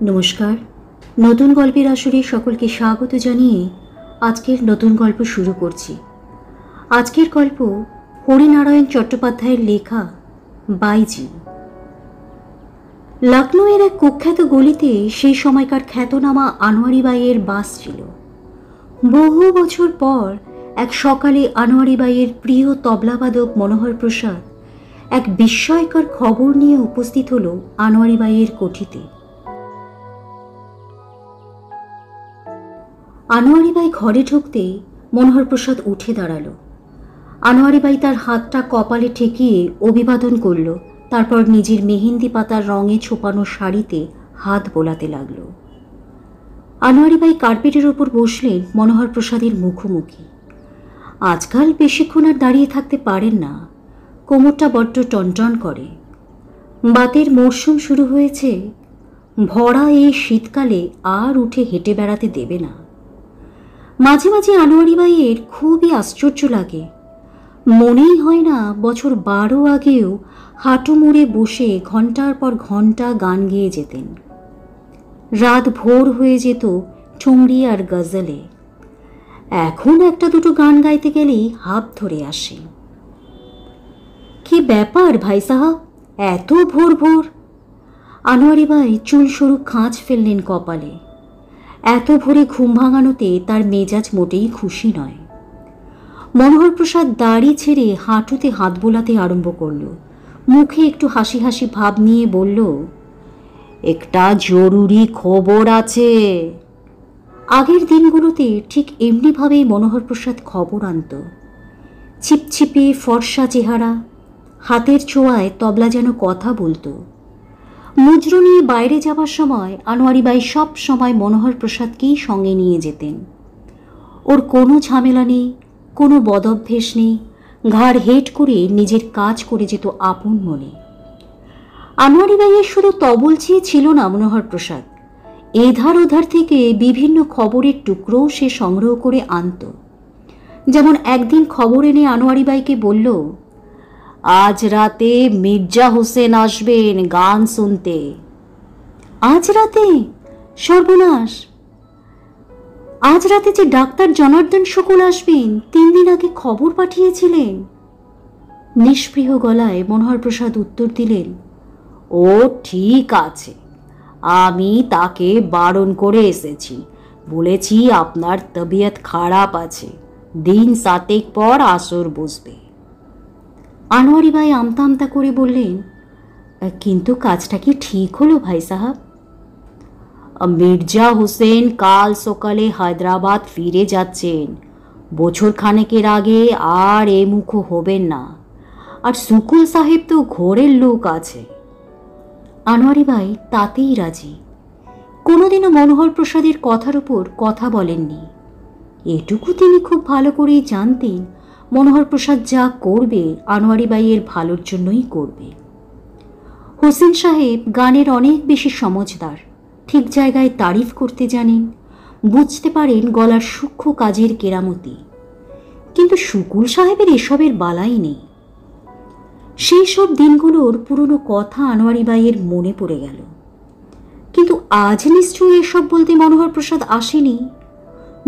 নমস্কার। নতুন গল্পের আসরে সকলকে স্বাগত জানিয়ে আজকের নতুন গল্প শুরু করছি। আজকের গল্প হরিনারায়ণ চট্টোপাধ্যায়ের লেখা বাইজি। লখনৌয়ের এক কুখ্যাত গলিতে সেই সময়কার খ্যাতনামা আনোয়ারি বাইয়ের বাস ছিল। বহু বছর পর এক সকালে আনোয়ারি বাইয়ের প্রিয় তবলাবাদক মনোহর প্রসাদ এক বিস্ময়কর খবর নিয়ে উপস্থিত হল আনোয়ারি বাইয়ের কোঠিতে। আনোয়ারি বাই ঘরে ঢুকতেই মনোহর প্রসাদ উঠে দাঁড়ালো। আনোয়ারি বাই তার হাতটা কপালে ঠেকিয়ে অভিবাদন করল, তারপর নিজের মেহেন্দি পাতার রঙে ছোপানো শাড়িতে হাত বোলাতে লাগল। আনোয়ারি বাই কার্পেটের ওপর বসলেন মনোহর প্রসাদের মুখোমুখি। আজকাল বেশিক্ষণ আর দাঁড়িয়ে থাকতে পারেন না, কোমরটা বড্ড টনটন করে। বাতের মরশুম শুরু হয়েছে, ভরা এই শীতকালে আর উঠে হেঁটে বেড়াতে দেবে না। মাঝে মাঝে আনোয়ারি বাইয়ের খুবই আশ্চর্য লাগে, মনেই হয় না বছর 12 আগেও হাঁটু মুড়ে বসে ঘন্টার পর ঘন্টা গান গেয়ে যেতেন। রাত ভোর হয়ে যেত ঠুংরি আর গজলে। এখন একটা দুটো গান গাইতে গেলেই হাঁপ ধরে আসে। কি ব্যাপার ভাই সাহাব, এত ভোর ভোর? আনোয়ারি বাই চুল সরু খাঁজ ফেললেন কপালে। এত ভোরে ঘুম ভাঙানোতে তার মেজাজ মোটেই খুশি নয়। মনোহর প্রসাদ দাড়ি ছেড়ে হাঁটুতে হাত বোলাতে আরম্ভ করল। মুখে একটু হাসি হাসি ভাব নিয়ে বলল, একটা জরুরি খবর আছে। আগের দিনগুলোতে ঠিক এমনিভাবেই মনোহর প্রসাদ খবর আনত। ছিপছিপে ফর্সা চেহারা, হাতের ছোঁয়ায় তবলা যেন কথা বলতো। মুজরো নিয়ে বাইরে যাবার সময় আনোয়ারি বাই সব সময় মনোহর প্রসাদকেই সঙ্গে নিয়ে যেতেন। ওর কোনো ঝামেলা নেই, কোনো বদভ্যেস নেই, ঘাড় হেঁট করে নিজের কাজ করে যেত আপন মনে। আনোয়ারি বাইয়ের শুধু তবল চেয়ে ছিল না মনোহর প্রসাদ, এধার ওধার থেকে বিভিন্ন খবরের টুকরোও সে সংগ্রহ করে আনত। যেমন একদিন খবর এনে আনোয়ারি বাইকে বলল, আজ রাতে মির্জা হোসেন আসবেন গান শুনতে। আজ রাতে? সর্বনাশ! আজ রাতে যে ডাক্তার জনার্দন শুক্ল আসবেন 3 দিন আগে খবর পাঠিয়েছিলেন। নিষ্পৃহ গলায় মনোহর প্রসাদ উত্তর দিলেন, ও ঠিক আছে, আমি তাকে বারণ করে এসেছি, বলেছি আপনার তবিয়ত খারাপ আছে, দিন 7 পর আসর বসবে। আনোয়ারি বাই আমতা আমতা করে বললেন, কিন্তু কাজটা কি ঠিক হলো ভাই সাহাব? মির্জা হোসেন কাল সকালে হায়দ্রাবাদ ফিরে যাচ্ছেন, বছর খানেকের আগে আর এ মুখ হবেন না। আর শুকুল সাহেব তো ঘোরের লোক আছে। আনোয়ারি বাই তাতেই রাজি। কোনোদিনও মনোহর প্রসাদের কথার উপর কথা বলেননি। এটুকু তিনি খুব ভালো করেই জানতেন, মনোহর প্রসাদ যা করবে আনোয়ারি বাইয়ের ভালোর জন্যই করবে। হোসেন সাহেব গানের অনেক বেশি সমঝদার, ঠিক জায়গায় তারিফ করতে জানেন, বুঝতে পারেন গলার সূক্ষ্ম কাজের কেরামতি। কিন্তু শুকুল সাহেবের এসবের বালাই নেই। সেই সব দিনগুলোর পুরনো কথা আনোয়ারি বাইয়ের মনে পড়ে গেল। কিন্তু আজ নিশ্চয়ই এসব বলতে মনোহর প্রসাদ আসেনি।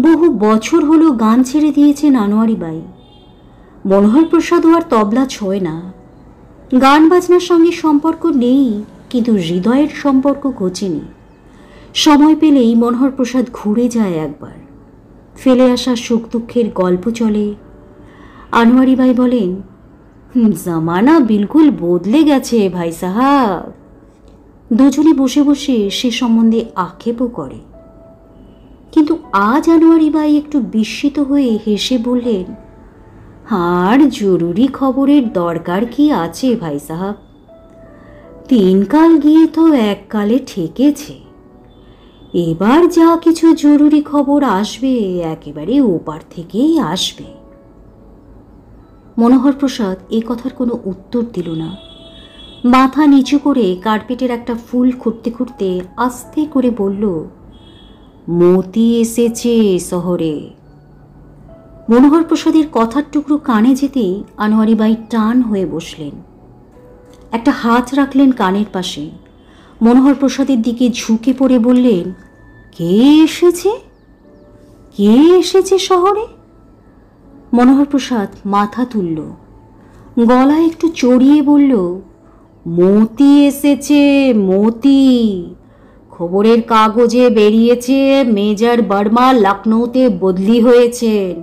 বহু বছর হলো গান ছেড়ে দিয়েছেন আনোয়ারি বাই। মনোহর প্রসাদও আর তবলা ছোঁয় না। গান বাজনার সঙ্গে সম্পর্ক নেই, কিন্তু হৃদয়ের সম্পর্ক ঘোচেনি। সময় পেলেই মনোহর প্রসাদ ঘুরে যায় একবার, ফেলে আসা সুখ দুঃখের গল্প চলে। আনোয়ারি বাই বলেন, জামানা বিলকুল বদলে গেছে ভাই সাহাব। দুজনে বসে বসে সে সম্বন্ধে আক্ষেপও করে। কিন্তু আজ আনোয়ারি বাই একটু বিস্মিত হয়ে হেসে বললেন, আর জরুরি খবরের দরকার কি আছে ভাই সাহাব? 3 কাল গিয়ে তো এককালে ঠেকেছে। এবার যা কিছু জরুরি খবর আসবে একেবারে ওপার থেকেই আসবে। মনোহর প্রসাদ এ কথার কোনো উত্তর দিল না। মাথা নিচু করে কার্পেটের একটা ফুল খুঁড়তে খুঁড়তে আস্তে করে বলল, মতি এসেছে শহরে। মনোহর প্রসাদের কথার টুকরো কানে যেতেই আনোয়ারি বাই টান হয়ে বসলেন। একটা হাত রাখলেন কানের পাশে, মনোহর প্রসাদের দিকে ঝুঁকে পড়ে বললেন, কে এসেছে? কে এসেছে শহরে? মনোহর প্রসাদ মাথা তুলল, গলা একটু চড়িয়ে বলল, মতি এসেছে, মতি। খবরের কাগজে বেরিয়েছে মেজর বর্মা লখনৌতে বদলি হয়েছেন।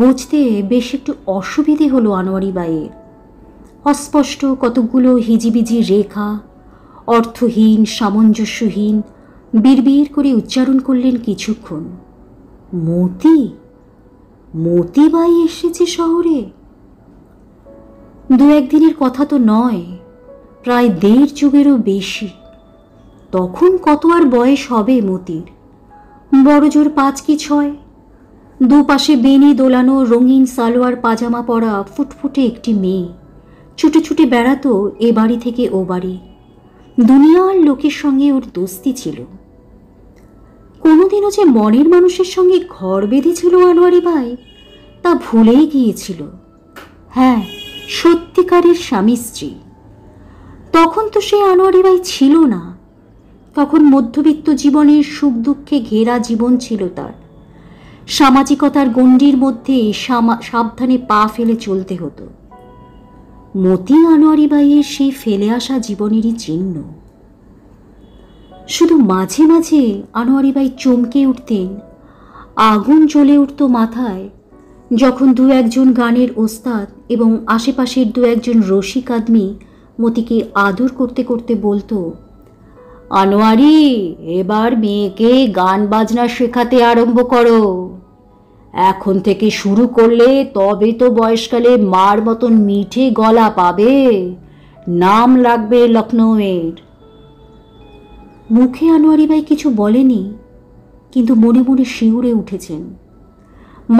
বুঝতে বেশ একটু অসুবিধে হলো আনোয়ারি বাইয়ের। অস্পষ্ট কতকগুলো হিজিবিজি রেখা অর্থহীন সামঞ্জস্যহীন বিড়বিড় করে উচ্চারণ করলেন কিছুক্ষণ। মতি? মতিবাই এসেছে শহরে? দু একদিনের কথা তো নয়, প্রায় 1.5 যুগেরও বেশি। তখন কত আর বয়স হবে মতির? বড় জোর 5 কি 6। দুপাশে বেনি দোলানো রঙিন সালোয়ার পাজামা পরা ফুটফুটে একটি মেয়ে ছুটে ছুটে বেড়াতো এ বাড়ি থেকে ও বাড়ি। দুনিয়ার লোকের সঙ্গে ওর দোস্তি ছিল। কোনোদিনও যে মনের মানুষের সঙ্গে ঘর বেঁধেছিল আনোয়ারি ভাই, তা ভুলেই গিয়েছিল। হ্যাঁ, সত্যিকারের স্বামী স্ত্রী। তখন তো সে আনোয়ারি ভাই ছিল না। তখন মধ্যবিত্ত জীবনের সুখ দুঃখে ঘেরা জীবন ছিল তার। সামাজিকতার গণ্ডির মধ্যে সাবধানে পা ফেলে চলতে হতো। মতি আনোয়ারি বাইয়ের সেই ফেলে আসা জীবনেরই চিহ্ন। শুধু মাঝে মাঝে আনোয়ারি বাই চমকে উঠতেন, আগুন জ্বলে উঠত মাথায়, যখন 2-1 গানের ওস্তাদ এবং আশেপাশের 2-1 রসিক আদমি মতিকে আদর করতে করতে বলতো, আনোয়ারি, এবার মেয়েকে গান বাজনা শেখাতে আরম্ভ করো। এখন থেকে শুরু করলে তবে তো বয়সকালে মার মতন মিঠে গলা পাবে, নাম লাগবে লখনৌয়ের। মুখে আনোয়ারি বাই কিছু বলেনি, কিন্তু মনে মনে শিউরে উঠেছেন।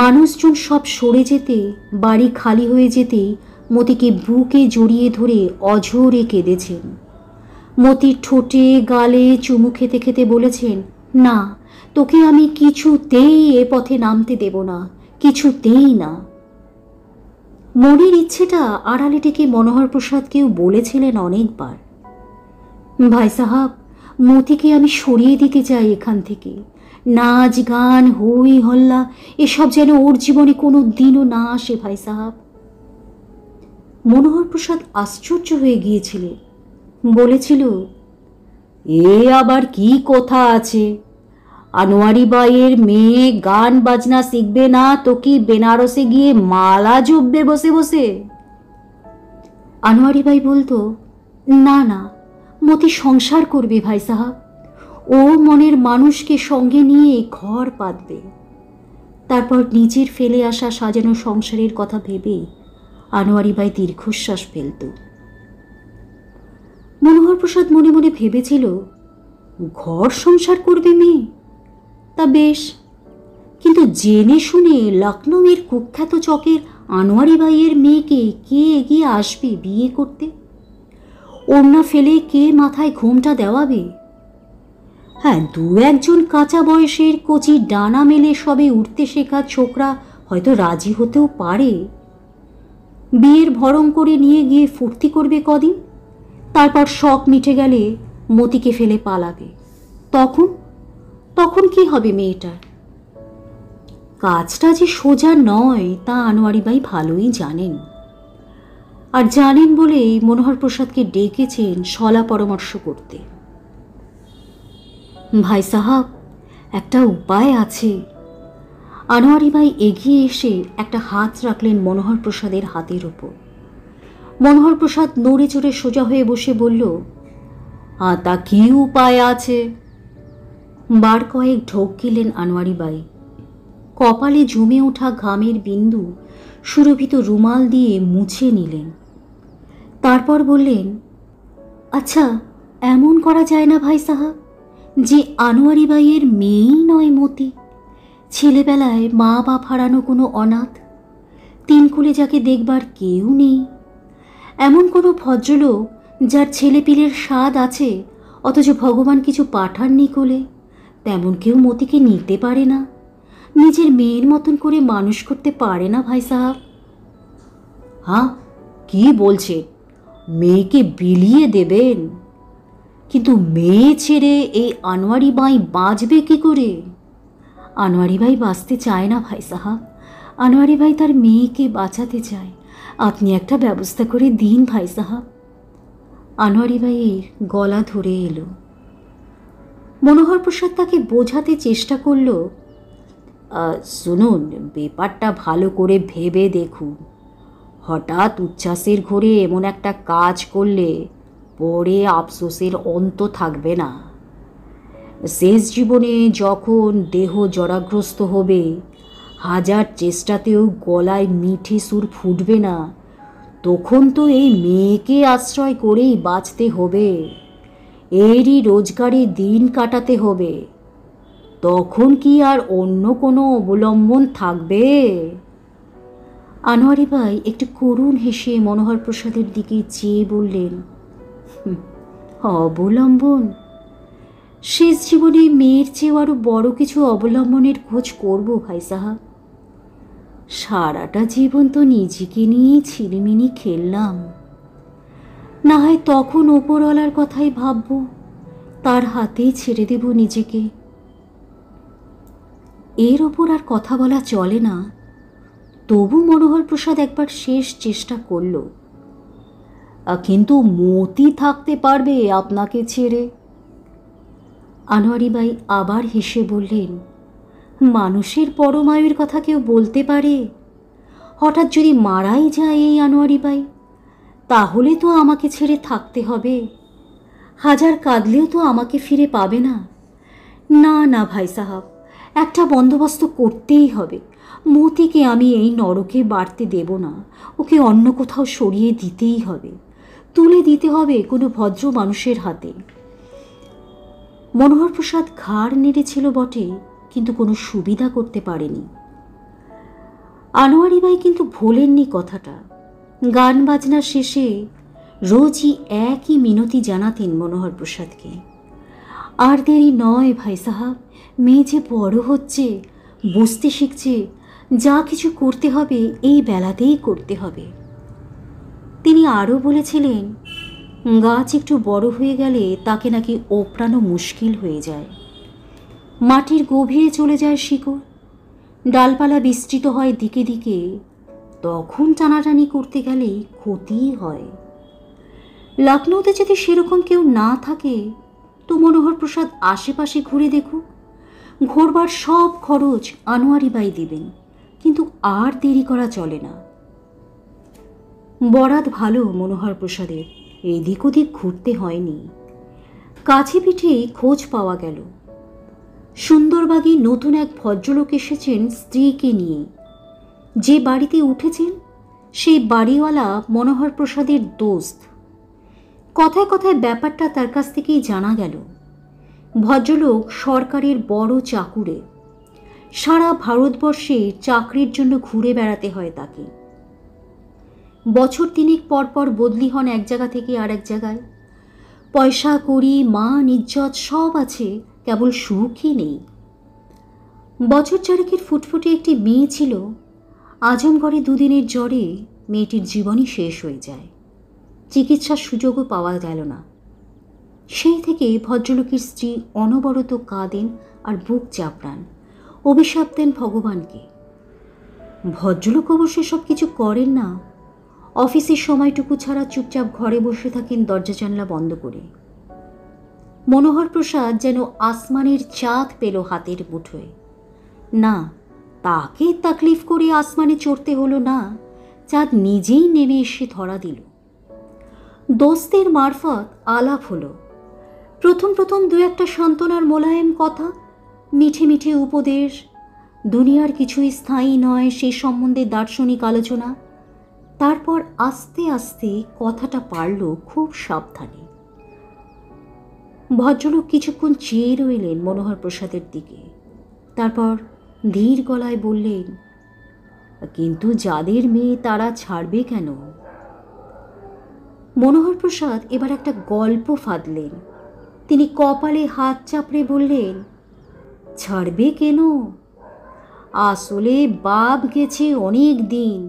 মানুষজন সব সরে যেতে, বাড়ি খালি হয়ে যেতেই মতিকে বুকে জড়িয়ে ধরে অঝোরে কেঁদেছেন। মতির ঠোঁটে গালে চুমু খেতে খেতে বলেছেন, না, তোকে আমি কিছুতেই এ পথে নামতে দেব না, কিছুতেই না। মনের ইচ্ছেটা আড়ালে ডেকে মনোহর প্রসাদকেও বলেছিলেন অনেকবার, ভাই সাহাব, মতিকে আমি সরিয়ে দিতে চাই এখান থেকে। নাচ গান হই হল্লা এসব যেন ওর জীবনে কোনো দিনও না আসে ভাই সাহাব। মনোহর প্রসাদ আশ্চর্য হয়ে গিয়েছিলেন, বলেছিল, এ আবার কি কথা আছে? আনোয়ারি বাইয়ের মেয়ে গান বাজনা শিখবে না তো কি বেনারসে গিয়ে মালা জপবে বসে বসে? আনোয়ারি বাই বলতো, না না, মতি সংসার করবে ভাই সাহাব, ও মনের মানুষকে সঙ্গে নিয়ে ঘর পাতবে। তারপর নিজের ফেলে আসা সাজানো সংসারের কথা ভেবে আনোয়ারি বাই দীর্ঘশ্বাস ফেলত। মনোহর প্রসাদ মনে মনে ভেবেছিল, ঘর সংসার করবে মেয়ে, তা বেশ, কিন্তু জেনে শুনে লখনৌয়ের কুখ্যাত চকের আনোয়ারি বাইয়ের মেয়েকে কে এগিয়ে আসবে বিয়ে করতে? ওড়না ফেলে কে মাথায় ঘোমটা দেওয়াবে? হ্যাঁ, 2-1 কাঁচা বয়সের কচি ডানা মেলে সবে উঠতে শেখা ছোকরা হয়তো রাজি হতেও পারে। বিয়ের ভরং করে নিয়ে গিয়ে ফুর্তি করবে কদিন, তারপর শখ মিটে গেলে মতিকে ফেলে পালাবে। তখন তখন কি হবে মেয়েটার? কাজটা যে সোজা নয় তা আনোয়ারি বাই ভালোই জানেন। আর জানেন বলেই মনোহর প্রসাদকে ডেকেছেন সলা পরামর্শ করতে। ভাই সাহাব, একটা উপায় আছে। আনোয়ারি বাই এগিয়ে এসে একটা হাত রাখলেন মনোহর প্রসাদের হাতের ওপর। মনোহর প্রসাদ নড়ে চড়ে সোজা হয়ে বসে বলল, তা কি উপায় আছে? বার কয়েক ঢোক গেলেন আনোয়ারি বাই। কপালে জমে ওঠা ঘামের বিন্দু সুরভিত রুমাল দিয়ে মুছে নিলেন। তারপর বললেন, আচ্ছা, এমন করা যায় না ভাই সাহাব যে আনোয়ারি বাইয়ের মেয়েই নয় মতি, ছেলেবেলায় মা বাপ হারানো কোনো অনাথ, 3 কুলে যাকে দেখবার কেউ নেই, এমন কোনো ভদ্রলোক যার ছেলেপিলের স্বাদ আছে অথচ ভগবান কিছু পাঠাননি কোলে, তেমন কেউ মতিকে নিতে পারে না, নিজের মেয়ের মতন করে মানুষ করতে পারে না ভাই সাহাব? হ্যাঁ, কি বলছে? মেয়েকে বিলিয়ে দেবেন? কিন্তু মেয়ে ছেড়ে এই আনোয়ারি বাই বাঁচবে কি করে? আনোয়ারি ভাই বাঁচতে চায় না ভাই সাহাব। আনোয়ারি ভাই তার মেয়েকে বাঁচাতে চায়। আপনি একটা ব্যবস্থা করে দিন ভাই সাহাব। আনোয়ারি ভাইয়ের গলা ধরে এলো। মনোহর প্রসাদ তাকে বোঝাতে চেষ্টা করল, শুনুন, ব্যাপারটা ভালো করে ভেবে দেখুন। হঠাৎ উচ্ছ্বাসের ঘোরে এমন একটা কাজ করলে পরে আফসোসের অন্ত থাকবে না। শেষ জীবনে যখন দেহ জরাগ্রস্ত হবে, হাজার চেষ্টাতেও গলায় মিঠে সুর ফুটবে না, তখন তো এই মেয়েকে আশ্রয় করেই বাঁচতে হবে, এরই রোজগারে দিন কাটাতে হবে। তখন কি আর অন্য কোনো অবলম্বন থাকবে? আনোয়ারি ভাই একটু করুণ হেসে মনোহর প্রসাদের দিকে চেয়ে বললেন, অবলম্বন? শেষ জীবনে মেয়ের চেয়েও আরও বড় কিছু অবলম্বনের খোঁজ করব ভাই সাহাব। সারাটা জীবন তো নিজেকে নিয়েই ছিনিমিনি খেললাম। না হয় তখন ওপরওয়ালার কথাই ভাবব, তার হাতেই ছেড়ে দেব নিজেকে। এর ওপর আর কথা বলা চলে না। তবু মনোহর প্রসাদ একবার শেষ চেষ্টা করল, কিন্তু মতি থাকতে পারবে আপনাকে ছেড়ে? আনোয়ারি বাই আবার হেসে বললেন, মানুষের পরমায়ুর কথা কেউ বলতে পারে? হঠাৎ যদি মারাই যায় এই আনোয়ারি বাই, তাহলে তো আমাকে ছেড়ে থাকতে হবে। হাজার কাঁদলেও তো আমাকে ফিরে পাবে না। না না ভাই সাহাব, একটা বন্দোবস্ত করতেই হবে। মতিকে আমি এই নরকে বাড়তে দেব না। ওকে অন্য কোথাও সরিয়ে দিতেই হবে, তুলে দিতে হবে কোনো ভদ্র মানুষের হাতে। মনোহর প্রসাদ ঘাড় নেড়েছিল বটে, কিন্তু কোনো সুবিধা করতে পারেনি। আনোয়ারি বাই কিন্তু ভোলেননি কথাটা। গান বাজনার শেষে রোজই একই মিনতি জানাতেন মনোহর প্রসাদকে, আর দেরি নয় ভাই সাহাব, মেয়ে যে বড় হচ্ছে, বুঝতে শিখছে, যা কিছু করতে হবে এই বেলাতেই করতে হবে। তিনি আরও বলেছিলেন, গাছ একটু বড় হয়ে গেলে তাকে নাকি ওপড়ানো মুশকিল হয়ে যায়। মাটির গভীরে চলে যায় শিকড়, ডালপালা বিস্তৃত হয় দিকে দিকে, তখন টানাটানি করতে গেলেই ক্ষতিই হয়। লখনৌতে যদি সেরকম কেউ না থাকে, তো মনোহর প্রসাদ আশেপাশে ঘুরে দেখুক। ঘোরবার সব খরচ আনোয়ারি বাই দেবেন, কিন্তু আর দেরি করা চলে না। বরাত ভালো মনোহর প্রসাদের, এদিক ওদিক ঘুরতে হয়নি। কাছে পিঠেই খোঁজ পাওয়া গেল। সুন্দরবাগে নতুন এক ভদ্রলোক এসেছেন স্ত্রীকে নিয়ে। যে বাড়িতে উঠেছেন সেই বাড়িওয়ালা মনোহর প্রসাদের দোস্ত। কথায় কথায় ব্যাপারটা তার কাছ থেকেই জানা গেল। ভদ্রলোক সরকারের বড় চাকুরে, সারা ভারতবর্ষে চাকরির জন্য ঘুরে বেড়াতে হয় তাকে। বছর তিনেক পর পর বদলি হন এক জায়গা থেকে আর এক জায়গায়। পয়সা কড়ি মান ইজ্জত সব আছে, কেবল সুখই নেই। বছর চারেকের ফুটফুটে একটি মেয়ে ছিল। আজমগড়ে দুদিনের জ্বরে মেয়েটির জীবনই শেষ হয়ে যায়। চিকিৎসার সুযোগও পাওয়া গেল না। সেই থেকে ভদ্রলোকের স্ত্রী অনবরত কাঁদেন আর বুক চাপড়ান, অভিশাপ দেন ভগবানকে। ভদ্রলোক অবশ্য সব কিছু করেন না। অফিসের সময়টুকু ছাড়া চুপচাপ ঘরে বসে থাকেন দরজা জানলা বন্ধ করে। মনোহর প্রসাদ যেন আসমানের চাঁদ পেল হাতের মুঠোয়। না, তাকে তাকলিফ করে আসমানে চড়তে হলো না, চাঁদ নিজেই নেমে এসে ধরা দিল। দোস্তের মারফত আলাপ হলো। প্রথম প্রথম দু একটা সান্ত্বনার মোলায়েম কথা, মিঠে মিঠে উপদেশ, দুনিয়ার কিছুই স্থায়ী নয় সে সম্বন্ধে দার্শনিক আলোচনা। তারপর আস্তে আস্তে কথাটা পারল খুব সাবধানে। ভদ্রলোক কিছুক্ষণ চেয়ে রইলেন মনোহর প্রসাদের দিকে, তারপর ধীর গলায় বললেন, কিন্তু যাদের মেয়ে তারা ছাড়বে কেন? মনোহর প্রসাদ এবার একটা গল্প ফাঁদলেন। তিনি কপালে হাত চাপড়ে বললেন, ছাড়বে কেন? আসলে বাপ গেছে অনেক দিন।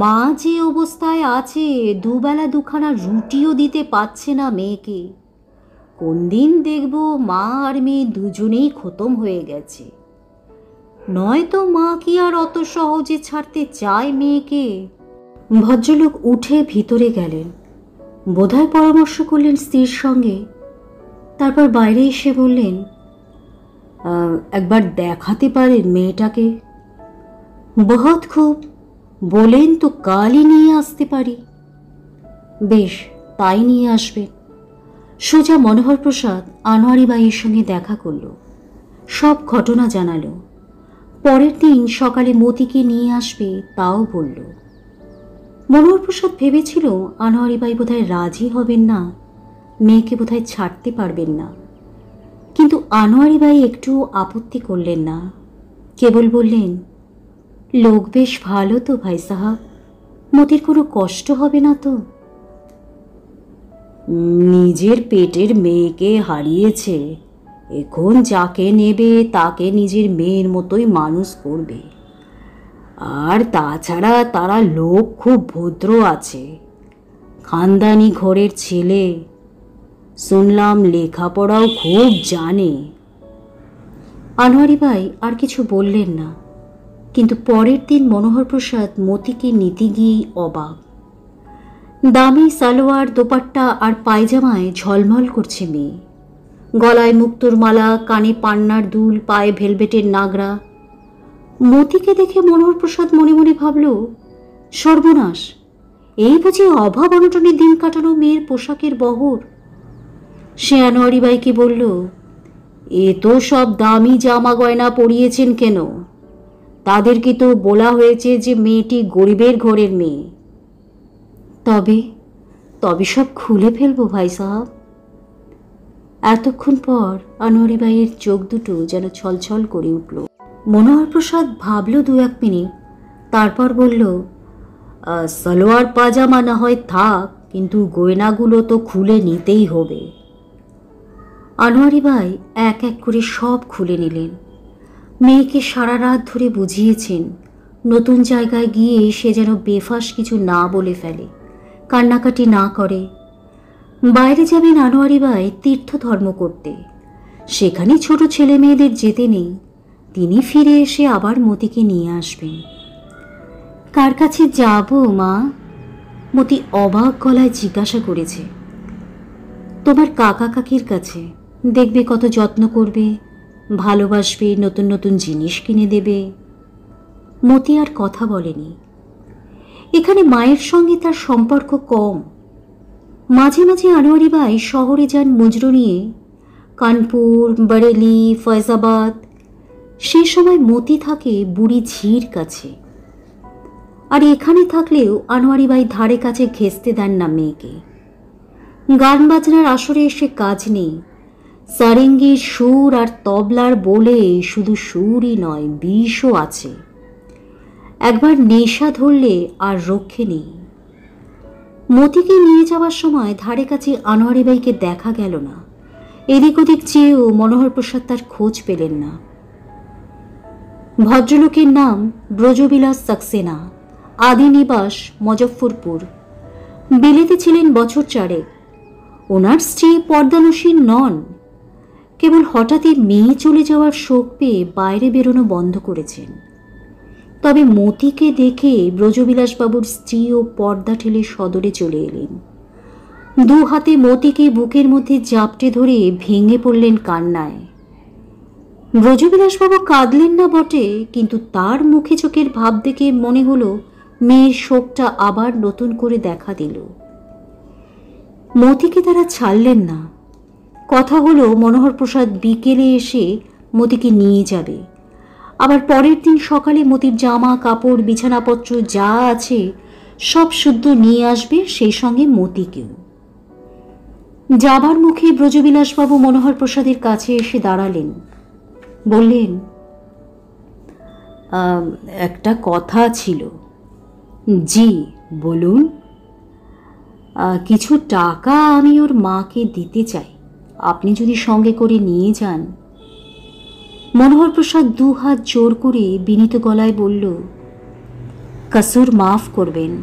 মা যে অবস্থায় আছে, দুবেলা দুখানা রুটিও দিতে পারছে না মেয়েকে। কোন দিন দেখব মা আর মেয়ে দুজনেই খতম হয়ে গেছে। নয়তো মা কি আর অত সহজে ছাড়তে চায় মেয়েকে? ভদ্রলোক উঠে ভিতরে গেলেন, বোধহয় পরামর্শ করলেন স্ত্রীর সঙ্গে। তারপর বাইরে এসে বললেন, একবার দেখাতে পারেন মেয়েটাকে? বহুত খুব, বলেন তো কালই নিয়ে আসতে পারি। বেশ, তাই নিয়ে আসবেন। সোজা মনোহর প্রসাদ আনোয়ারি বাইয়ের সঙ্গে দেখা করল, সব ঘটনা জানালো। পরের দিন সকালে মতিকে নিয়ে আসবে তাও বলল। মনোহর প্রসাদ ভেবেছিল আনোয়ারি বাই বোধহয় রাজি হবেন না, মেয়েকে বোধহয় ছাড়তে পারবেন না। কিন্তু আনোয়ারি বাই একটু আপত্তি করলেন না, কেবল বললেন, লোক বেশ ভালো তো ভাই সাহাব, মতির কোনো কষ্ট হবে না তো? নিজের পেটের মেয়েকে হারিয়েছে, এখন যাকে নেবে তাকে নিজের মেয়ের মতোই মানুষ করবে। আর তাছাড়া তারা লোক খুব ভদ্র আছে, খানদানি ঘরের ছেলে, শুনলাম লেখাপড়াও খুব জানে। আনোয়ারি বাই আর কিছু বললেন না, কিন্তু পরের দিন মনোহর প্রসাদ মতিকে নিতে গিয়েই অবাক। দামি সালোয়ার, দোপাট্টা আর পায়জামায় ঝলমল করছে মেয়ে, গলায় মুক্তোর মালা, কানে পান্নার দুল, পায়ে ভেলভেটের নাগরা। মতিকে দেখে মনোহর প্রসাদ মনে মনে ভাবল, সর্বনাশ, এই বুঝি অভাব অনটনে দিন কাটানো মেয়ের পোশাকের বহর। সে আনোয়ারি বাইকে বলল, এ তো সব দামি জামা গয়না পরিয়েছেন কেন? তাদেরকে তো বলা হয়েছে যে মেয়েটি গরিবের ঘরের মেয়ে। তবে তবে সব খুলে ফেলবো ভাই সাহাব। এতক্ষণ পর আনোয়ারি বাইয়ের চোখ দুটো যেন ছলছল করে উঠল। মনোহর প্রসাদ ভাবল 2-1 মিনিট, তারপর বলল, সালোয়ার পাজামা না হয় থাক, কিন্তু গয়নাগুলো তো খুলে নিতেই হবে। আনোয়ারি বাই এক এক করে সব খুলে নিলেন। মেয়েকে সারা রাত ধরে বুঝিয়েছেন, নতুন জায়গায় গিয়ে সে যেন বেফাস কিছু না বলে ফেলে, কান্নাকাটি না করে। বাইরে যাবেন আনোয়ারি বাই তীর্থধর্ম করতে, সেখানে ছোট ছেলে মেয়েদের যেতে নেই। তিনি ফিরে এসে আবার মতিকে নিয়ে আসবেন। কার কাছে যাব মা? মতি অবাক গলায় জিজ্ঞাসা করেছে। তোমার কাকা কাকির কাছে, দেখবে কত যত্ন করবে, ভালোবাসবে, নতুন নতুন জিনিস কিনে দেবে। মতি আর কথা বলেনি। এখানে মায়ের সঙ্গে তার সম্পর্ক কম। মাঝে মাঝে আনোয়ারি বাই শহরে যান মজরু নিয়ে, কানপুর, বরেলি, ফয়জাবাদ। সে সময় মতি থাকে বুড়ি ঝির কাছে। আর এখানে থাকলেও আনোয়ারি বাই ধারে কাছে ঘেঁষতে দেন না মেয়েকে। গান বাজনার আসরে এসে কাজ নেই, সারেঙ্গির সুর আর তবলার বলে শুধু সুরই নয়, বিষও আছে। একবার নেশা ধরলে আর রক্ষে নেই। মতিকে নিয়ে যাওয়ার সময় ধারে কাছে আনোয়ারি বাইকে দেখা গেল না। এদিক ওদিক চেয়েও মনোহর প্রসাদ তার খোঁজ পেলেন না। ভদ্রলোকের নাম ব্রজবিলাস সাক্সেনা, আদি নিবাস মুজফ্ফরপুর। বিলেতে ছিলেন বছর 4। ওনার স্ত্রী পর্দানসীন নন, কেবল হঠাৎই মেয়ে চলে যাওয়ার শোক পেয়ে বাইরে বেরোনো বন্ধ করেছেন। তবে মতিকে দেখে ব্রজবিলাসবাবুর স্ত্রীও পর্দা ঠেলে সদরে চলে এলেন। 2 হাতে মতিকে বুকের মধ্যে জাপটে ধরে ভেঙে পড়লেন কান্নায়। ব্রজবিলাসবাবু কাঁদলেন না বটে, কিন্তু তার মুখে চোখের ভাব দেখে মনে হলো মেয়ের শোকটা আবার নতুন করে দেখা দিল। মতিকে তারা ছাড়লেন না। কথা হলো মনোহর প্রসাদ বিকেলে এসে মতিকে নিয়ে যাবে, আবার পরের দিন সকালে মতির জামা কাপড় বিছানাপত্র যা আছে সব শুদ্ধ নিয়ে আসবে, সেই সঙ্গে মতিকেও। যাবার মুখে ব্রজবিলাসবাবু মনোহর প্রসাদের কাছে এসে দাঁড়ালেন, বললেন, একটা কথা ছিল। জি বলুন। কিছু টাকা আমি ওর মাকে দিতে চাই, আপনি যদি সঙ্গে করে নিয়ে যান। মনোহর প্রসাদ 2 হাত জোর করে বিনীত গলায় বলল, কসুর মাফ করবেন,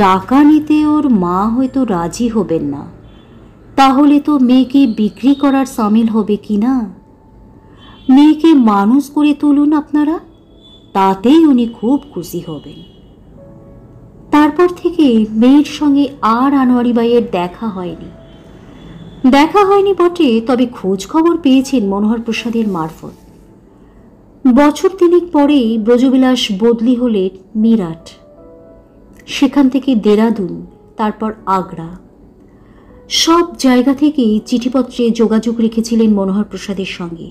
টাকা নিতে ওর মা হয়তো রাজি হবেন না, তাহলে তো মেয়েকে বিক্রি করার সামিল হবে কি না? মেয়েকে মানুষ করে তুলুন আপনারা, তাতেই উনি খুব খুশি হবেন। তারপর থেকে মেয়ের সঙ্গে আর আনোয়ারি বাইয়ের দেখা হয়নি বটে, তবে খোঁজ খবর পেয়েছেন মনোহর প্রসাদের মারফত। বছর তিনেক পরেই ব্রজবিলাস বদলি হলেন মিরাট, সেখান থেকে দেরাদুন, তারপর আগ্রা। সব জায়গা থেকে চিঠিপত্রে যোগাযোগ রেখেছিলেন মনোহর প্রসাদের সঙ্গে।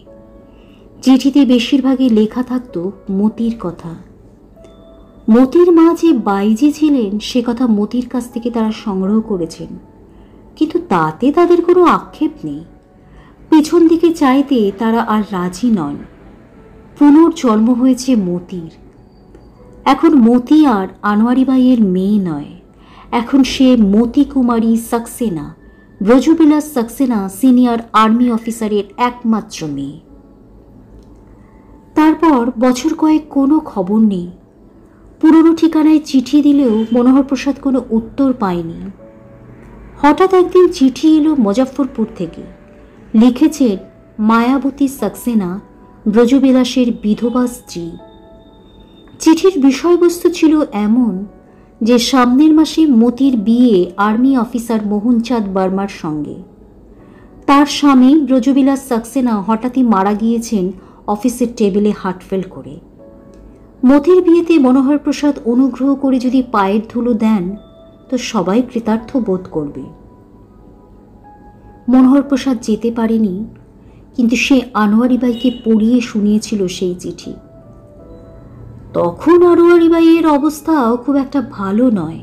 চিঠিতে বেশিরভাগই লেখা থাকত মতির কথা। মতির মা যে বাইজি ছিলেন সে কথা মতির কাছ থেকে তারা সংগ্রহ করেছেন, কিন্তু তাতে তাদের কোনো আক্ষেপ নেই। পেছন দিকে চাইতে তারা আর রাজি নন। পুনর্জন্ম হয়েছে মতির। এখন মতি আর আনোয়ারি বাইয়ের মেয়ে নয়, এখন সে মতি কুমারী সাক্সেনা, ব্রজবিলাস সাক্সেনা সিনিয়র আর্মি অফিসারের একমাত্র মেয়ে। তারপর বছর কয়েক কোনো খবর নেই। পুরনো ঠিকানায় চিঠি দিলেও মনোহর প্রসাদ কোনো উত্তর পায়নি। হঠাৎ একদিন চিঠি এলো মুজফ্ফরপুর থেকে। লিখেছেন মায়াবতী সাক্সেনা, ব্রজবিলাসের বিধবা স্ত্রী। চিঠির বিষয়বস্তু ছিল এমন যে সামনের মাসে মতির বিয়ে আর্মি অফিসার মোহনচাঁদ বর্মার সঙ্গে। তার স্বামী ব্রজবিলাস সাক্সেনা হঠাৎই মারা গিয়েছেন অফিসের টেবিলে হার্টফেল করে। মতির বিয়েতে মনোহর প্রসাদ অনুগ্রহ করে যদি পায়ের ধুলো দেন তো সবাই কৃতার্থ বোধ করবে। মনোহর প্রসাদ যেতে পারেনি, কিন্তু সে আনোয়ারি বাইকে পড়িয়ে শুনিয়েছিল সেই চিঠি। তখন আনোয়ারি বাইয়ের অবস্থাও খুব একটা ভালো নয়।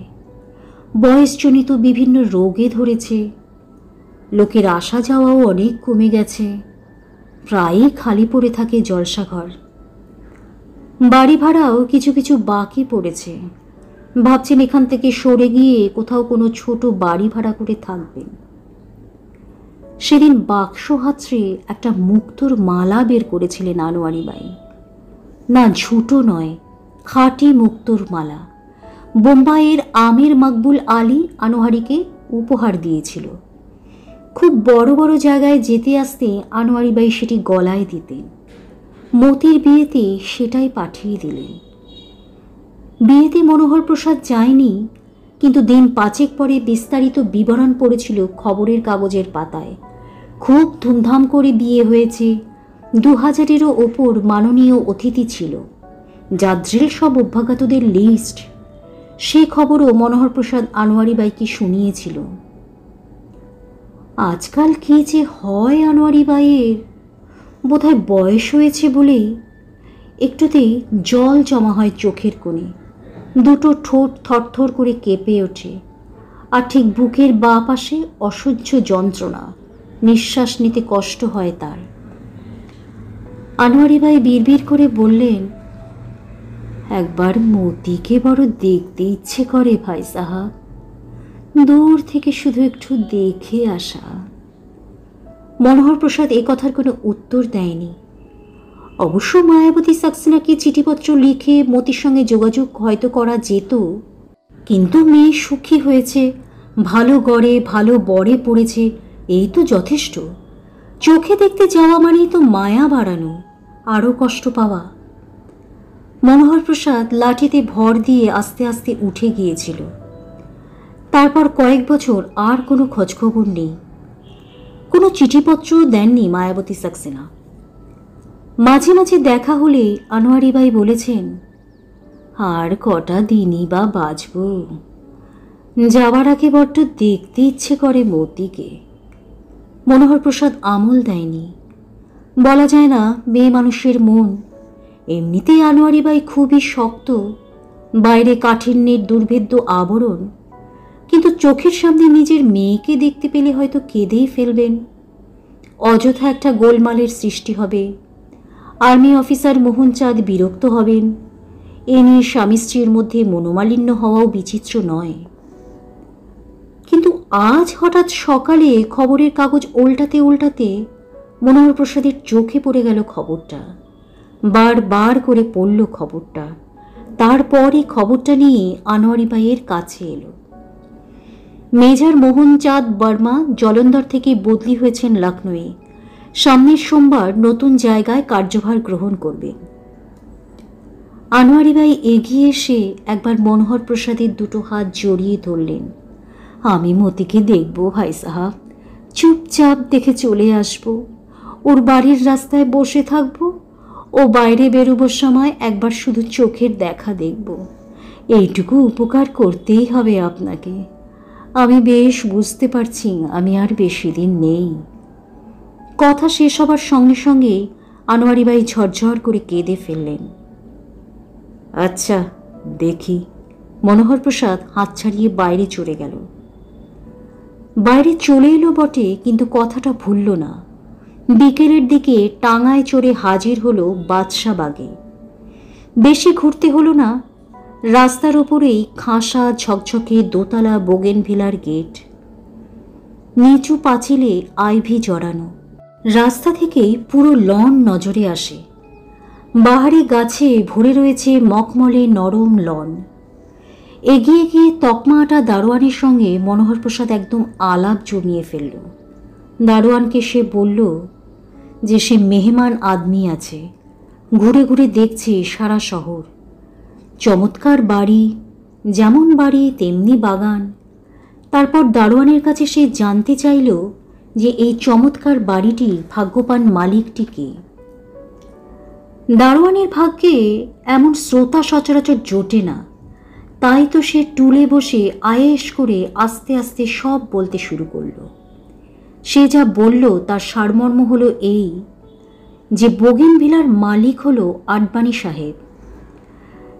বয়সজনিত বিভিন্ন রোগে ধরেছে, লোকের আসা যাওয়াও অনেক কমে গেছে, প্রায়ই খালি পড়ে থাকে জলসাঘর। বাড়ি ভাড়াও কিছু কিছু বাকি পড়েছে। ভাবছেন এখান থেকে সরে গিয়ে কোথাও কোনো ছোট বাড়ি ভাড়া করে থাকবেন। সেদিন বাক্স হাতড়ে একটা মুক্তোর মালা বের করেছিলেন আনোয়ারি বাই। না, ঝুটো নয়, খাঁটি মুক্তোর মালা। বোম্বাইয়ের আমির মকবুল আলী আনোয়ারিকে উপহার দিয়েছিল। খুব বড় বড় জায়গায় যেতে আসতে আনোয়ারি বাই সেটি গলায় দিতেন। মতির বিয়েতে সেটাই পাঠিয়ে দিলেন। বিয়েতে মনোহর প্রসাদ যায়নি, কিন্তু দিন পাঁচেক পরে বিস্তারিত বিবরণ পড়েছিল খবরের কাগজের পাতায়। খুব ধুমধাম করে বিয়ে হয়েছে, 2000-এরও ওপর মাননীয় অতিথি ছিল, যাত্রীর সব অভ্যাগতদের লিস্ট। সেই খবরও মনোহর প্রসাদ আনোয়ারি বাইকে শুনিয়েছিল। আজকাল কি যে হয় আনোয়ারি বাইয়ের, বোধহয় বয়স হয়েছে বলেই একটুতেই জল জমা হয় চোখের কোণে, দুটো ঠোঁট থরথর করে কেঁপে ওঠে, আর ঠিক বুকের বাঁ পাশে অসহ্য যন্ত্রণা, নিঃশ্বাস নিতে কষ্ট হয় তার। আনোয়ারি বাই বিড়বিড় করে বললেন, একবার মতিকে বড় দেখতে ইচ্ছে করে ভাই সাহাব, দূর থেকে শুধু একটু দেখে আসা। মনোহর প্রসাদ এ কথার কোনো উত্তর দেয়নি। অবশ্য মায়াবতী সাক্সেনাকে চিঠিপত্র লিখে মতির সঙ্গে যোগাযোগ হয়তো করা যেত, কিন্তু মেয়ে সুখী হয়েছে, ভালো গড়ে ভালো বরে পড়েছে, এই তো যথেষ্ট। চোখে দেখতে যাওয়া মানেই তো মায়া বাড়ানো, আরও কষ্ট পাওয়া। মনোহর প্রসাদ লাঠিতে ভর দিয়ে আস্তে আস্তে উঠে গিয়েছিল। তারপর কয়েক বছর আর কোনো খোঁজখবর নেই। কোনো চিঠিপত্রও দেননি মায়াবতী সাক্সেনা। মাঝে মাঝে দেখা হলে আনোয়ারি বাই বলেছেন, আর কটা দিনই বা বাঁচব, যাওয়ার আগে বড্ড দেখতে ইচ্ছে করে মতিকে। মনোহর প্রসাদ আমল দেয়নি। বলা যায় না, মেয়ে মানুষের মন। এমনিতেই আনোয়ারি বাই খুবই শক্ত, বাইরে কাঠিন্যের দুর্ভেদ্য আবরণ, কিন্তু চোখের সামনে নিজের মেয়েকে দেখতে পেলে হয়তো কেঁদেই ফেলবেন। অযথা একটা গোলমালের সৃষ্টি হবে। আর্মি অফিসার মোহনচাঁদ বিরক্ত হবেন। এ নিয়ে স্বামী স্ত্রীর মধ্যে মনোমালিন্য হওয়াও বিচিত্র নয়। কিন্তু আজ হঠাৎ সকালে খবরের কাগজ উল্টাতে উল্টাতে মনোহর প্রসাদের চোখে পড়ে গেল খবরটা। বারবার করে পড়ল খবরটা। তারপরই খবরটা নিয়ে আনোয়ারি বাইয়ের কাছে এলো। মেজর মোহনচাঁদ বর্মা জলন্ধর থেকে বদলি হয়েছেন লখনৌয়ে। সামনের সোমবার নতুন জায়গায় কার্যভার গ্রহণ করবেন। আনোয়ারি বাই এগিয়ে এসে একবার মনোহর প্রসাদের দুটো হাত জড়িয়ে ধরলেন। আমি মতিকে দেখব ভাই সাহাব, চুপচাপ দেখে চলে আসব। ওর বাড়ির রাস্তায় বসে থাকব, ও বাইরে বেরোবার সময় একবার শুধু চোখের দেখা দেখব। এইটুকু উপকার করতেই হবে আপনাকে। আমি বেশ বুঝতে পারছি আমি আর বেশি দিন নেই। কথা শেষ হবার সঙ্গে সঙ্গে আনোয়ারি বাই ঝরঝর করে কেঁদে ফেললেন। আচ্ছা দেখি। মনোহর প্রসাদ হাত ছাড়িয়ে বাইরে চলে গেল। বাইরে চলে এলো বটে, কিন্তু কথাটা ভুলল না। বিকেলের দিকে টাঙায় চড়ে হাজির হলো বাদশাবাগে। বেশি ঘুরতে হলো না। রাস্তার ওপরেই খাসা ঝকঝকে দোতলা বোগেনভিলার গেট, নিচু পাঁচিলে আইভি জড়ানো। রাস্তা থেকেই পুরো লন নজরে আসে। বাহারি গাছে ভরে রয়েছে মখমলে নরম লন। এগিয়ে গিয়ে তকমাটা দারোয়ানের সঙ্গে মনোহর প্রসাদ একদম আলাপ জমিয়ে ফেলল। দারোয়ানকে সে বলল যে সে মেহমান আদমি আছে, ঘুরে ঘুরে দেখছে সারা শহর। চমৎকার বাড়ি, যেমন বাড়ি তেমনি বাগান। তারপর দারোয়ানের কাছে সে জানতে চাইল যে এই চমৎকার বাড়িটির ভাগ্যবান মালিকটি কে। দারোয়ানের ভাগ্যে এমন শ্রোতা সচরাচর জোটে না, তাই তো সে টুলে বসে আয়েশ করে আস্তে আস্তে সব বলতে শুরু করল। সে যা বলল তার সারমর্ম হলো এই যে বোগেনভিলার মালিক হলো আডবাণী সাহেব,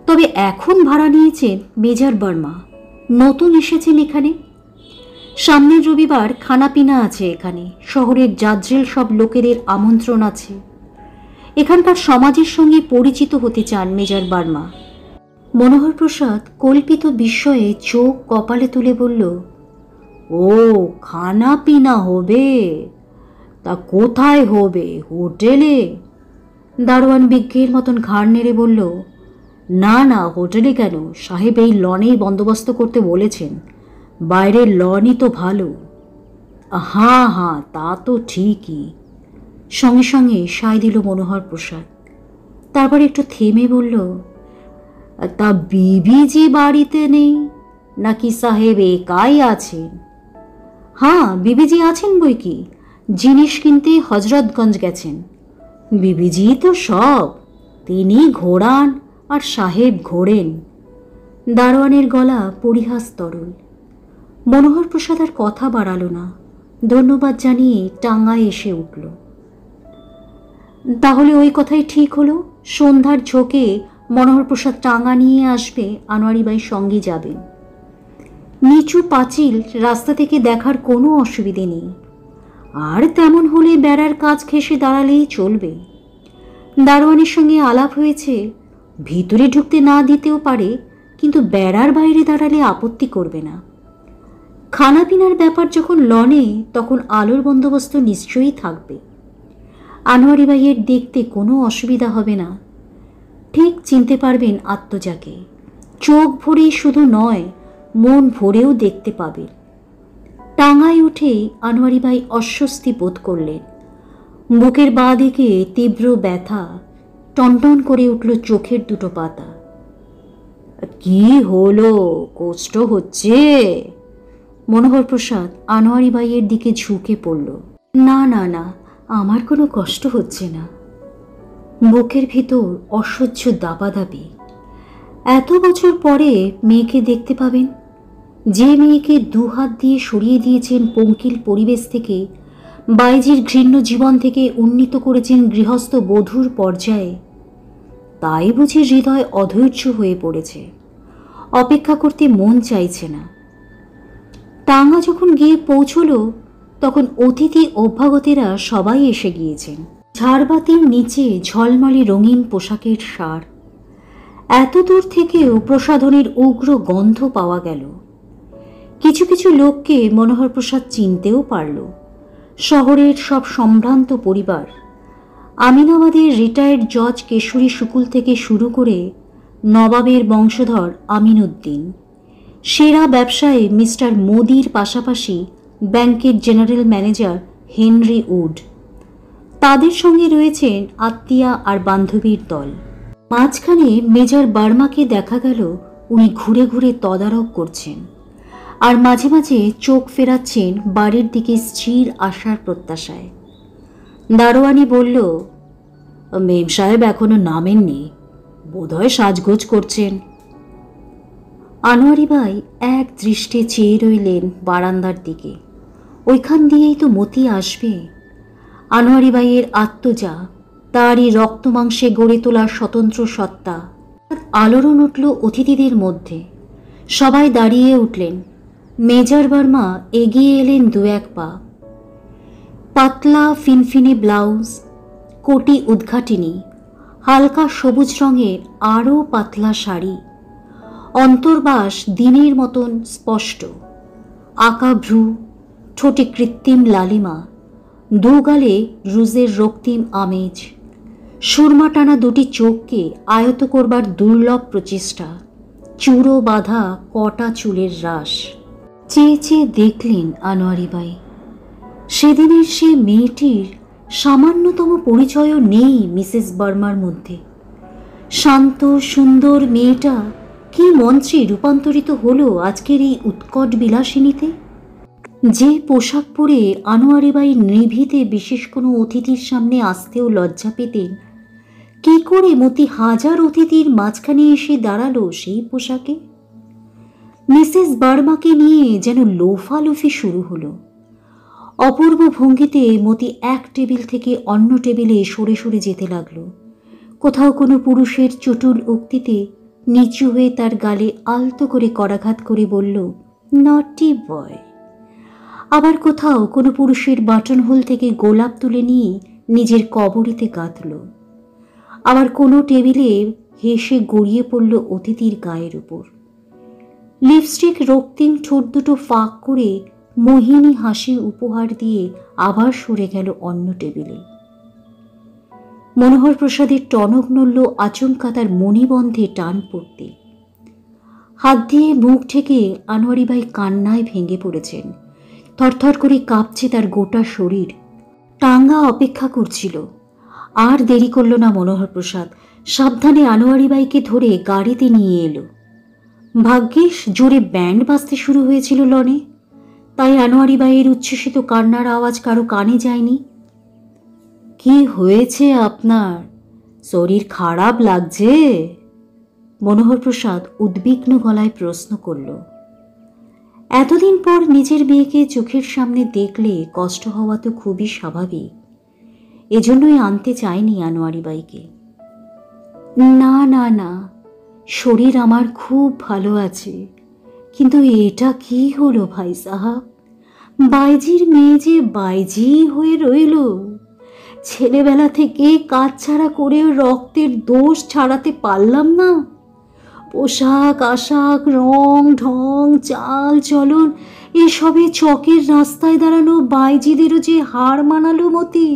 তবে এখন ভাড়া নিয়েছেন মেজর বর্মা। নতুন এসেছেন এখানে। সামনের রবিবার খানাপিনা আছে এখানে। শহরের জাজরেল সব লোকেদের আমন্ত্রণ আছে। এখানকার সমাজের সঙ্গে পরিচিত হতে চান মেজর বর্মা। মনোহর প্রসাদ কল্পিত বিস্ময়ে চোখ কপালে তুলে বলল, ও খানাপিনা হবে? তা কোথায় হবে? হোটেলে? দারোয়ান বিজ্ঞের মতন ঘাড় নেড়ে বলল, না না, হোটেলে কেন? সাহেব এই লনেই বন্দোবস্ত করতে বলেছেন। বাইরের লনই তো ভালো। হ্যাঁ হ্যাঁ, তা তো ঠিকই। সঙ্গে সঙ্গে সায় দিল মনোহর প্রসাদ। তারপর একটু থেমে বলল, তা বিবিজি বাড়িতে নেই নাকি সাহেব একাই আছেন? হ্যাঁ, বিবিজি আছেন বই কি, জিনিস কিনতে হজরতগঞ্জ গেছেন। বিবিজি তো সব, তিনি ঘোরান আর সাহেব ঘোরেন। দারোয়ানের গলা পরিহাস তরল। মনোহর প্রসাদ আর কথা বাড়াল না, ধন্যবাদ জানিয়ে টাঙ্গায় এসে উঠল। তাহলে ওই কথাই ঠিক হলো। সন্ধ্যার ঝোঁকে মনোহর প্রসাদ টাঙ্গা নিয়ে আসবে, আনোয়ারি বাই সঙ্গে যাবেন। নিচু পাঁচিল, রাস্তা থেকে দেখার কোনো অসুবিধে নেই। আর তেমন হলে বেড়ার কাজ ঘেঁষে দাঁড়ালেই চলবে। দারোয়ানের সঙ্গে আলাপ হয়েছে, ভিতরে ঢুকতে না দিতেও পারে, কিন্তু বেড়ার বাইরে দাঁড়ালে আপত্তি করবে না। খানাপিনার ব্যাপার যখন লনে, তখন আলোর বন্দোবস্ত নিশ্চয়ই থাকবে। আনোয়ারি বাইয়ের দেখতে কোনো অসুবিধা হবে না। ঠিক চিনতে পারবেন আত্মজাকে। চোখ ভরেই শুধু নয়, মন ভরেও দেখতে পাবেন। টাঙ্গায় উঠেই আনোয়ারি বাই অস্বস্তি বোধ করলেন। বুকের বাঁ দিকে তীব্র ব্যথা, টনটন করে উঠল চোখের দুটো পাতা। কি হলো, কষ্ট হচ্ছে? মনোহর প্রসাদ আনোয়ারি বাইয়ের দিকে ঝুঁকে পড়ল। না না না, আমার কোনো কষ্ট হচ্ছে না। বুকের ভিতর অসহ্য দাবাদাবি। এত বছর পরে মেয়েকে দেখতে পাবেন, যে মেয়েকে দুহাত দিয়ে সরিয়ে দিয়েছেন পঙ্কিল পরিবেশ থেকে, বাইজির ঘৃণ্য জীবন থেকে উন্নীত করেছেন গৃহস্থ বধূর পর্যায়ে। তাই বুঝি হৃদয় অধৈর্য হয়ে পড়েছে, অপেক্ষা করতে মন চাইছে না। টাঙ্গা যখন গিয়ে পৌঁছল, তখন অতিথি অভ্যাগতেরা সবাই এসে গিয়েছেন। ঝাড়বাতির নিচে ঝলমলে রঙিন পোশাকের সার। এত দূর থেকেও প্রসাধনের উগ্র গন্ধ পাওয়া গেল। কিছু কিছু লোককে মনোহর প্রসাদ চিনতেও পারল। শহরের সব সম্ভ্রান্ত পরিবার, আমিনাবাদের রিটায়ার্ড জজ কেশরী শুকুল থেকে শুরু করে নবাবের বংশধর আমিন উদ্দিন, সেরা ব্যবসায়ী মিস্টার মোদির পাশাপাশি ব্যাংকের জেনারেল ম্যানেজার হেনরি উড, তাদের সঙ্গে রয়েছেন আত্মীয়া আর বান্ধবীর দল। মাঝখানে মেজর বার্মাকে দেখা গেল উনি ঘুরে ঘুরে তদারক করছেন আর মাঝে মাঝে চোখ ফেরাচ্ছেন বাড়ির দিকে স্থির আসার প্রত্যাশায়। দারোয়ানি বলল, মেম সাহেব এখনো নামেননি, বোধহয় সাজগোজ করছেন। আনোয়ারি ভাই এক দৃষ্টে চেয়ে রইলেন বারান্দার দিকে। ওইখান দিয়েই তো মতি আসবে। আনোয়ারি ভাইয়ের আত্মজা, তারই রক্ত মাংসে গড়ে তোলা স্বতন্ত্র সত্তা। আলোড়ন উঠল অতিথিদের মধ্যে। সবাই দাঁড়িয়ে উঠলেন। মেজর বার্মা এগিয়ে এলেন দু এক পা। পাতলা ফিনফিনে ব্লাউজ, কোটি উদ্ঘাটিনী, হালকা সবুজ রঙের আরও পাতলা শাড়ি, অন্তর্বাস দিনের মতন স্পষ্ট, আঁকা ভ্রু, ঠোঁটে কৃত্রিম লালিমা, দুগালে রুজের রক্তিম আমেজ, সুরমা টানা দুটি চোখকে আয়ত করবার দুর্লভ প্রচেষ্টা, চূড়ো বাঁধা কটা চুলের রাশ। চেয়ে চেয়ে দেখলেন আনোয়ারি বাই। সেদিনের সে মেয়েটির সামান্যতম পরিচয়ও নেই মিসেস বার্মার মধ্যে। শান্ত সুন্দর মেয়েটা কি মন্ত্রে রূপান্তরিত হলো আজকের এই উৎকট বিলাসিনীতে। যে পোশাক পরে আনোয়ারি বাই নিভৃতে বিশেষ কোনো অতিথির সামনে আসতেও লজ্জা পেতেন, কি করে মতি হাজার অতিথির মাঝখানে এসে দাঁড়ালো সেই পোশাকে। মিসেস বার্মাকে নিয়ে যেন লোফালোফি শুরু হলো। অপূর্ব ভঙ্গিতে মতি এক টেবিল থেকে অন্য টেবিলে সরে সরে যেতে লাগলো। কোথাও কোনো পুরুষের চটুল উক্তিতে নিচু হয়ে তার গালে আলতো করে করাঘাত করে বলল, নটি বয়। আবার কোথাও কোনো পুরুষের বাটন হোল থেকে গোলাপ তুলে নিয়ে নিজের কবরিতে গাঁথল। আবার কোনো টেবিলে হেসে গড়িয়ে পড়ল অতিথির গায়ের উপর। লিপস্টিক রক্তিম ঠোঁট দুটো ফাঁক করে মোহিনী হাসি উপহার দিয়ে আবার সরে গেল অন্য টেবিলে। মনোহর প্রসাদের টনক নড়ল আচমকা তার মণিবন্ধে টান পড়তে। হাত দিয়ে মুখ ঢেকে আনোয়ারি ভাই কান্নায় ভেঙে পড়েছেন। থরথর করে কাঁপছে তার গোটা শরীর। টাঙ্গা অপেক্ষা করছিল। আর দেরি করল না মনোহর প্রসাদ। সাবধানে আনোয়ারি বাইকে ধরে গাড়িতে নিয়ে এলো। ভাগ্যিস জোরে ব্যান্ড বাজতে শুরু হয়েছিল লনে, তাই আনোয়ারি বাইয়ের উচ্ছ্বসিত কান্নার আওয়াজ কারো কানে যায়নি। কি হয়েছে আপনার? শরীর খারাপ লাগছে? মনোহর প্রসাদ উদ্বিগ্ন গলায় প্রশ্ন করল। এতদিন পর নিজের মেয়েকে চোখের সামনে দেখলে কষ্ট হওয়া তো খুবই স্বাভাবিক। এজন্যই আনতে চায়নি আনোয়ারি বাইকে। না না না, শরীর আমার খুব ভালো আছে, কিন্তু এটা কি হলো ভাই সাহাব? বাইজির মেয়ে যে বাইজি হয়ে রইল। ছেলেবেলা থেকে কাজ ছাড়া করে রক্তের দোষ ছাড়াতে পারলাম না। পোশাক আশাক, রং ঢং, চাল চলন, এসবে চকের রাস্তায় দাঁড়ানো বাইজিদেরও যে হার মানালো মতি।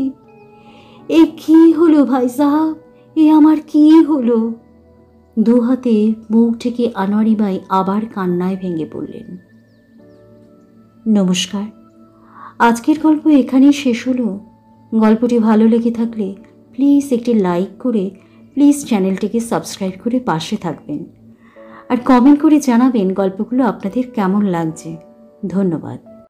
এ কি হলো ভাই সাহাব? এ আমার কি হলো? দু হাতে মুখ থেকে আনোয়ারি বাই আবার কান্নায় ভেঙে পড়লেন। নমস্কার, আজকের গল্প এখানেই শেষ হলো। গল্পটি ভালো লেগে থাকলে প্লিজ একটি লাইক করে প্লিজ চ্যানেলটিকে সাবস্ক্রাইব করে পাশে থাকবেন আর কমেন্ট করে জানাবেন গল্পগুলো আপনাদের কেমন লাগছে। ধন্যবাদ।